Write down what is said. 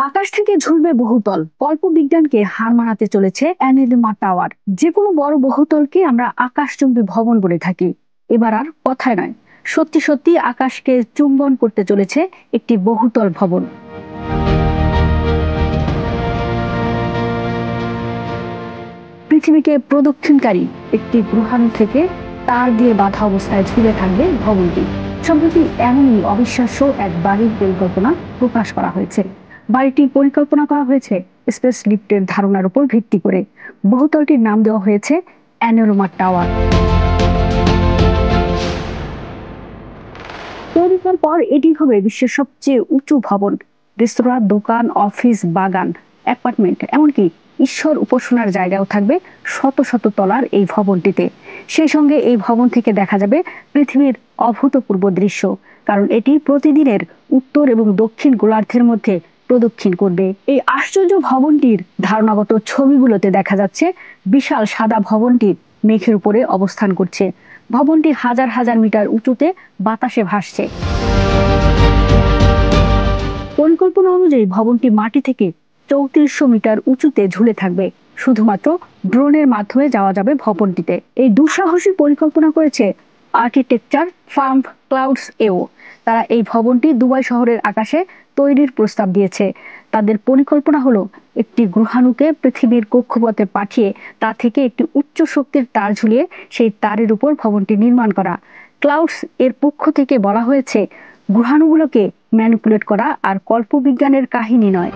আকাশ থেকে ঝুলবে বহুতল কল্প বিজ্ঞানকে হার মানাতে চলেছে অ্যানিলিমা টাওয়ার। যে কোনো বড় বহুতলকে আমরা আকাশচুম্বী ভবন বলে থাকি। এবার আর কথায় নয়, সত্যি সত্যি আকাশকে চুম্বন করতে চলেছে একটি বহুতল ভবন। পৃথিবীকে প্রদক্ষিণকারী একটি গ্রহাণু থেকে তার দিয়ে বাঁধা অবস্থায় ঝুলে থাকবে ভবনটি। সম্প্রতি এমনই অবিশ্বাস্য এক বাড়ির পরিকল্পনা প্রকাশ করা হয়েছে। বাড়িটির পরিকল্পনা করা হয়েছে স্পেস লিফটের ধারণার উপর ভিত্তি করে। বহুতলটির নাম দেওয়া হয়েছে অ্যানোরোমা টাওয়ার। তৈরি হওয়ার পর এটি হবে বিশ্বের সবচেয়ে উঁচু ভবন। রেস্তোরাঁ, দোকান, অফিস, বাগান, অ্যাপার্টমেন্ট, এমনকি ঈশ্বর উপাসনার জায়গাও থাকবে শত শত তলার এই ভবনটিতে। সেই সঙ্গে এই ভবন থেকে দেখা যাবে পৃথিবীর অভূতপূর্ব দৃশ্য, কারণ এটি প্রতিদিনের উত্তর এবং দক্ষিণ গোলার্ধের মধ্যে প্রদক্ষিণ করবে। এই আশ্চর্য ভবনটির ধারণাগত ছবিগুলোতে দেখা যাচ্ছে বিশাল সাদা ভবনটি মেঘের উপরে অবস্থান করছে। ভবনটি হাজার হাজার মিটার উঁচুতে বাতাসে ভাসছে। পরিকল্পনা অনুযায়ী ভবনটি মাটি থেকে ৩৪০০ মিটার উঁচুতে ঝুলে থাকবে। শুধুমাত্র ড্রোনের মাধ্যমে যাওয়া যাবে ভবনটিতে। এই দুঃসাহসিক পরিকল্পনা করেছে আর্কিটেকচার ফার্ম ক্লাউডস এও। তারা এই ভবনটি দুবাই শহরের আকাশে তৈরির প্রস্তাব দিয়েছে। তাদের পরিকল্পনা হলো একটি গ্রহাণুকে পৃথিবীর কক্ষপথে পাঠিয়ে তা থেকে একটি উচ্চ শক্তির তার ঝুলিয়ে সেই তারের উপর ভবনটি নির্মাণ করা। ক্লাউডস এর পক্ষ থেকে বলা হয়েছে, গ্রহাণুগুলোকে ম্যানিপুলেট করা আর কল্পবিজ্ঞানের কাহিনী নয়,